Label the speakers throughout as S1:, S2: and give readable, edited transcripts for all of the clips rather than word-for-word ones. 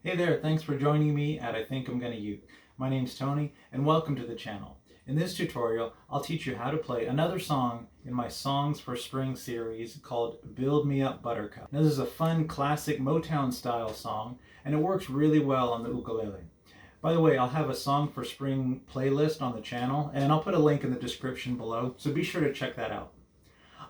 S1: Hey there, thanks for joining me at ImGonnaUke. My name's Tony and welcome to the channel. In this tutorial, I'll teach you how to play another song in my Songs for Spring series called Build Me Up Buttercup. Now, this is a fun classic Motown style song and it works really well on the ukulele. By the way, I'll have a Song for Spring playlist on the channel and I'll put a link in the description below, so be sure to check that out.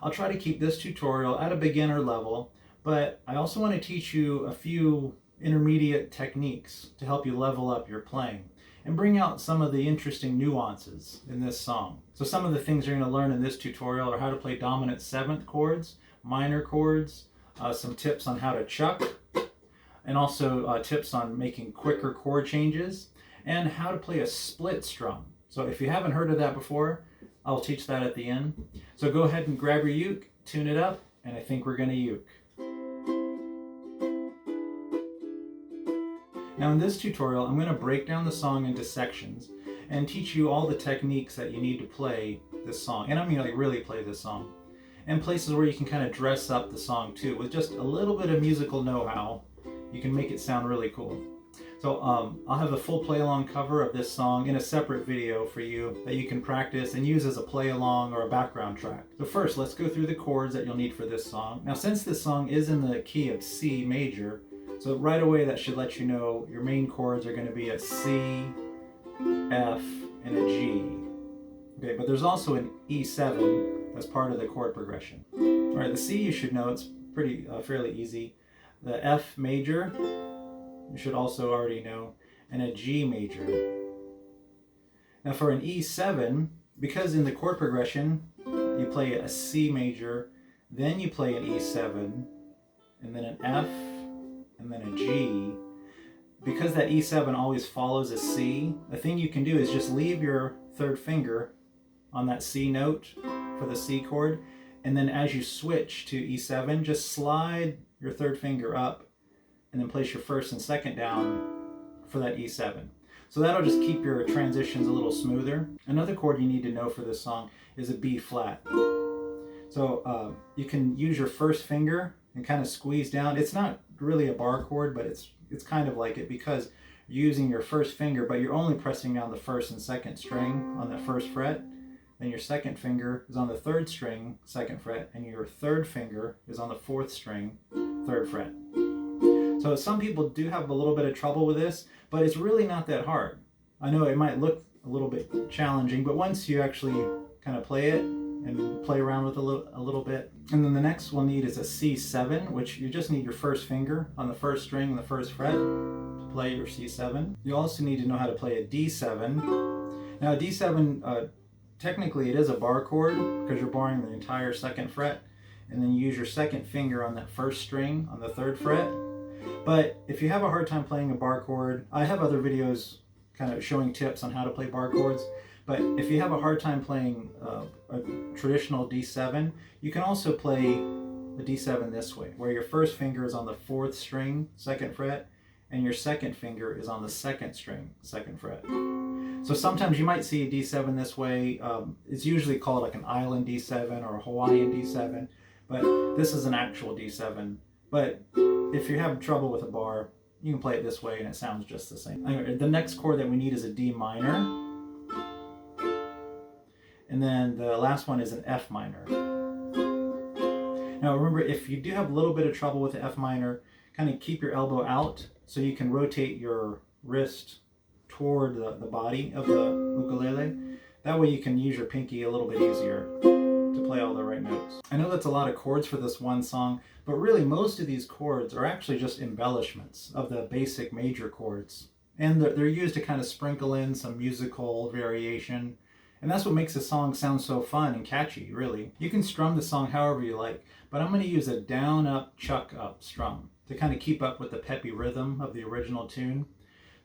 S1: I'll try to keep this tutorial at a beginner level, but I also want to teach you a few intermediate techniques to help you level up your playing and bring out some of the interesting nuances in this song. So some of the things you're going to learn in this tutorial are how to play dominant seventh chords, minor chords, some tips on how to chuck, and also tips on making quicker chord changes, and how to play a split strum. So if you haven't heard of that before, I'll teach that at the end. So go ahead and grab your uke, tune it up, and I think we're going to uke. Now in this tutorial, I'm going to break down the song into sections and teach you all the techniques that you need to play this song. And I mean, like, really play this song. And places where you can kind of dress up the song too. With just a little bit of musical know-how, you can make it sound really cool. So I'll have a full play-along cover of this song in a separate video for you that you can practice and use as a play-along or a background track. So first, let's go through the chords that you'll need for this song. Now, since this song is in the key of C major, so right away that should let you know your main chords are going to be a C, F, and a G. Okay, but there's also an E7 as part of the chord progression. All right, the C you should know, it's pretty fairly easy. The F major, you should also already know, and a G major. Now for an E7, because in the chord progression you play a C major, then you play an E7, and then an F, and then a G. Because that E7 always follows a C, the thing you can do is just leave your third finger on that C note for the C chord, and then as you switch to E7, just slide your third finger up and then place your first and second down for that E7. So that'll just keep your transitions a little smoother. Another chord you need to know for this song is a B flat. So you can use your first finger and kind of squeeze down. It's not really a bar chord, but it's kind of like it because you're using your first finger, but you're only pressing down the first and second string on the first fret. Then your second finger is on the third string, second fret, and your third finger is on the fourth string, third fret. So some people do have a little bit of trouble with this, but it's really not that hard. I know it might look a little bit challenging, but once you actually kind of play it and play around with a little bit. And then the next we'll need is a C7, which you just need your first finger on the first string and the first fret to play your C7. You also need to know how to play a D7. Now a D7, technically it is a bar chord because you're barring the entire second fret, and then you use your second finger on that first string on the third fret. But if you have a hard time playing a bar chord, I have other videos kind of showing tips on how to play bar chords. But if you have a hard time playing a traditional D7, you can also play the D7 this way, where your first finger is on the fourth string, second fret, and your second finger is on the second string, second fret. So sometimes you might see a D7 this way. It's usually called like an island D7 or a Hawaiian D7, but this is an actual D7. But if you're having trouble with a bar, you can play it this way and it sounds just the same. Anyway, the next chord that we need is a D minor. And then the last one is an F minor. Now remember, if you do have a little bit of trouble with the F minor, kind of keep your elbow out so you can rotate your wrist toward the body of the ukulele. That way you can use your pinky a little bit easier to play all the right notes. I know that's a lot of chords for this one song, but really most of these chords are actually just embellishments of the basic major chords. And they're used to kind of sprinkle in some musical variation. And that's what makes the song sound so fun and catchy, really. You can strum the song however you like, but I'm going to use a down-up, chuck-up strum to kind of keep up with the peppy rhythm of the original tune.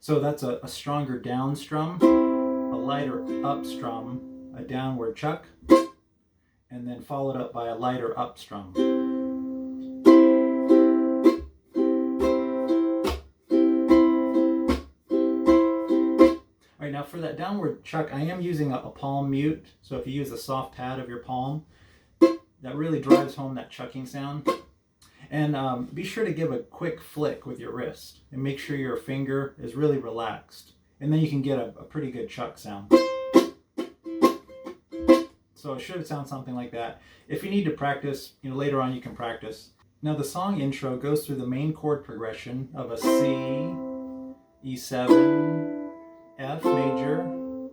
S1: So that's a stronger down strum, a lighter up strum, a downward chuck, and then followed up by a lighter up strum. All right, now for that downward chuck, I am using a palm mute. So if you use the soft pad of your palm, that really drives home that chucking sound. And be sure to give a quick flick with your wrist and make sure your finger is really relaxed. And then you can get a pretty good chuck sound. So it should sound something like that. If you need to practice, later on you can practice. Now the song intro goes through the main chord progression of a C, E7, F major,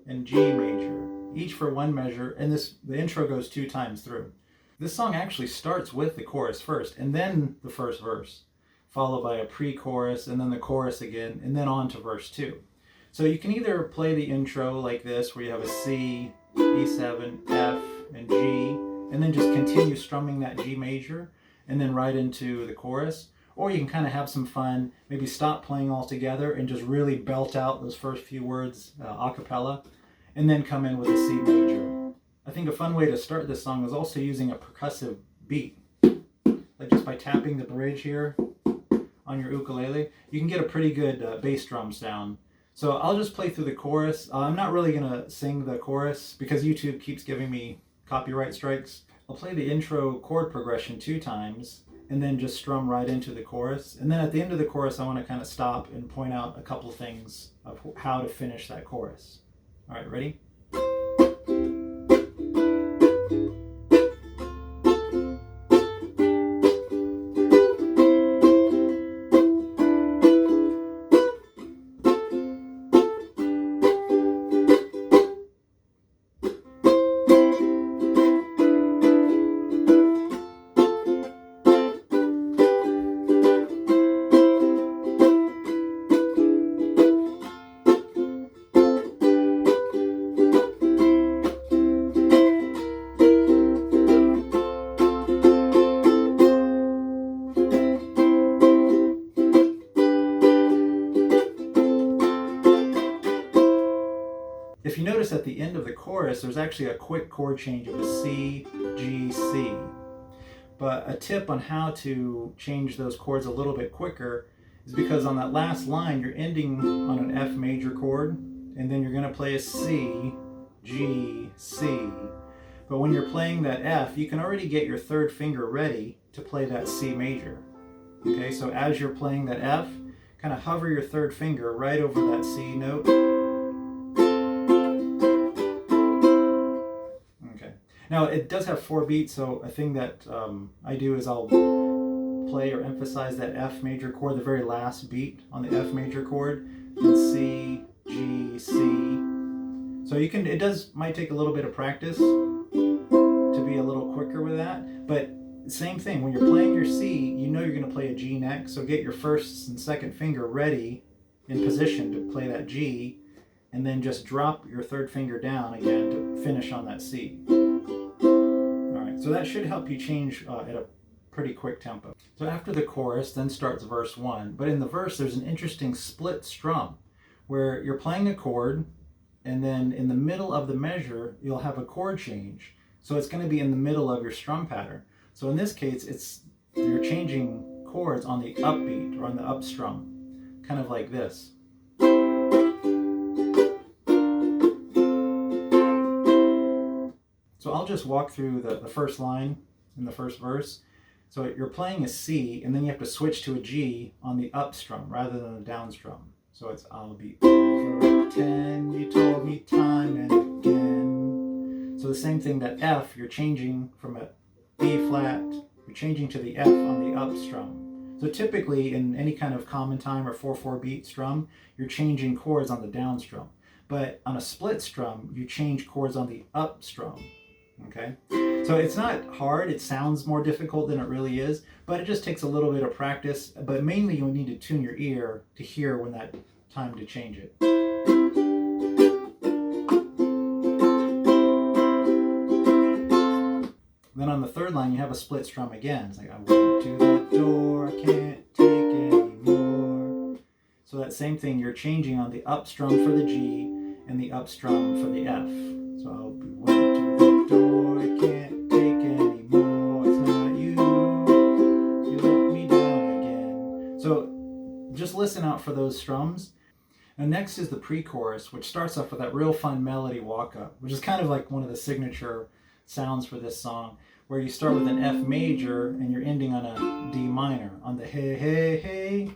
S1: and G major, each for one measure, and the intro goes 2 times through. This song actually starts with the chorus first, and then the first verse, followed by a pre-chorus, and then the chorus again, and then on to verse 2. So you can either play the intro like this, where you have a C, E7, F, and G, and then just continue strumming that G major, and then right into the chorus. Or you can kind of have some fun, maybe stop playing altogether and just really belt out those first few words a cappella, and then come in with a C major. I think a fun way to start this song is also using a percussive beat. Like just by tapping the bridge here on your ukulele, you can get a pretty good bass drum sound. So I'll just play through the chorus. I'm not really going to sing the chorus because YouTube keeps giving me copyright strikes. I'll play the intro chord progression 2 times and then just strum right into the chorus. And then at the end of the chorus, I want to kind of stop and point out a couple things of how to finish that chorus. All right, ready? If you notice at the end of the chorus, there's actually a quick chord change of a C, G, C. But a tip on how to change those chords a little bit quicker is because on that last line, you're ending on an F major chord, and then you're going to play a C, G, C. But when you're playing that F, you can already get your third finger ready to play that C major. Okay, so as you're playing that F, kind of hover your third finger right over that C note. Now it does have 4 beats, so a thing that I do is I'll play or emphasize that F major chord, the very last beat on the F major chord, and C, G, C. So you can, might take a little bit of practice to be a little quicker with that, but same thing, when you're playing your C, you know you're going to play a G next, so get your first and second finger ready in position to play that G, and then just drop your third finger down again to finish on that C. So that should help you change at a pretty quick tempo. So after the chorus, then starts verse 1. But in the verse, there's an interesting split strum where you're playing a chord, and then in the middle of the measure, you'll have a chord change. So it's going to be in the middle of your strum pattern. So in this case, you're changing chords on the upbeat or on the up strum, kind of like this. So I'll just walk through the first line in the first verse. So you're playing a C, and then you have to switch to a G on the up strum rather than the down strum. So it's, I'll be over at 10, you told me time and again. So the same thing, that F, you're changing from a B flat, you're changing to the F on the up strum. So typically in any kind of common time or 4/4 beat strum, you're changing chords on the down strum. But on a split strum, you change chords on the up strum. Okay, so it's not hard. It sounds more difficult than it really is, but it just takes a little bit of practice. But mainly you'll need to tune your ear to hear when that time to change it. Then on the third line, you have a split strum again. It's like, I went to the door, I can't take anymore. So that same thing, you're changing on the up strum for the G and the up strum for the F. So I'll be went to the door, I can't take anymore, it's not you, you let me down again. So just listen out for those strums. And next is the pre-chorus, which starts off with that real fun melody walk-up, which is kind of like one of the signature sounds for this song. where you start with an F major and you're ending on a D minor, on the hey, hey, hey.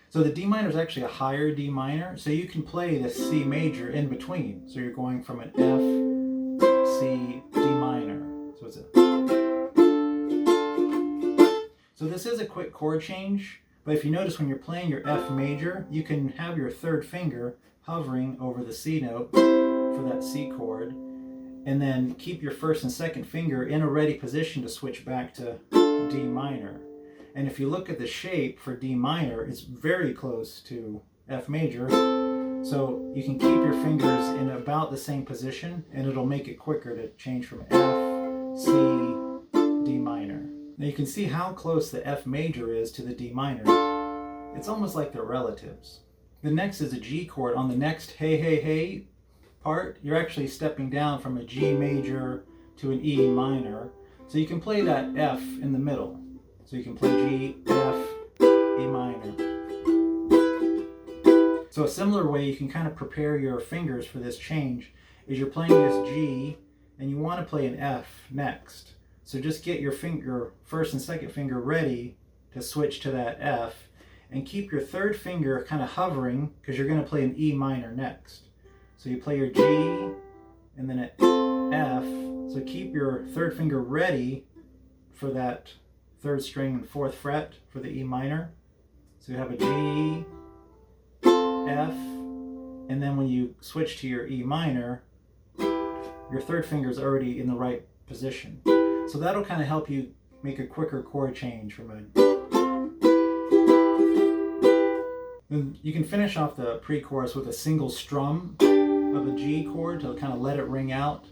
S1: So the D minor is actually a higher D minor, so you can play the C major in between. So you're going from an F, C, D minor. So it's a... So this is a quick chord change, but if you notice when you're playing your F major, you can have your third finger hovering over the C note for that C chord, and then keep your first and second finger in a ready position to switch back to D minor. And if you look at the shape for D minor, it's very close to F major, so you can keep your fingers in about the same position and it'll make it quicker to change from F, C, D minor. Now you can see how close the F major is to the D minor. It's almost like they're relatives. The next is a G chord. On the next hey, hey, hey part, you're actually stepping down from a G major to an E minor. So you can play that F in the middle. So you can play G, F, E minor. So a similar way you can kind of prepare your fingers for this change is you're playing this G and you want to play an F next. So just get your first and second finger ready to switch to that F, and keep your third finger kind of hovering because you're going to play an E minor next. So you play your G and then an F. So keep your third finger ready for that third string and fourth fret for the E minor. So you have a G, F, and then when you switch to your E minor, your third finger is already in the right position. So that'll kind of help you make a quicker chord change from a... Then you can finish off the pre-chorus with a single strum of a G chord to kind of let it ring out,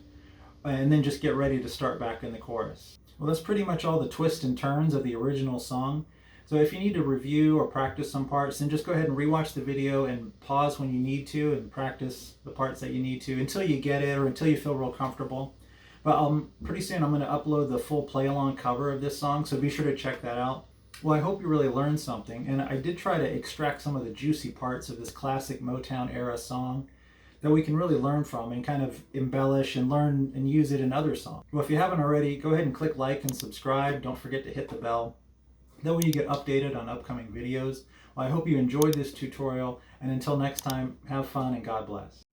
S1: and then just get ready to start back in the chorus. Well, that's pretty much all the twists and turns of the original song. So if you need to review or practice some parts, then just go ahead and rewatch the video and pause when you need to and practice the parts that you need to until you get it or until you feel real comfortable. But pretty soon I'm going to upload the full play-along cover of this song, so be sure to check that out. Well, I hope you really learned something, and I did try to extract some of the juicy parts of this classic Motown era song that we can really learn from and kind of embellish and learn and use it in other songs. Well, if you haven't already, go ahead and click like and subscribe. Don't forget to hit the bell. That way you get updated on upcoming videos. Well, I hope you enjoyed this tutorial, and until next time, have fun and God bless.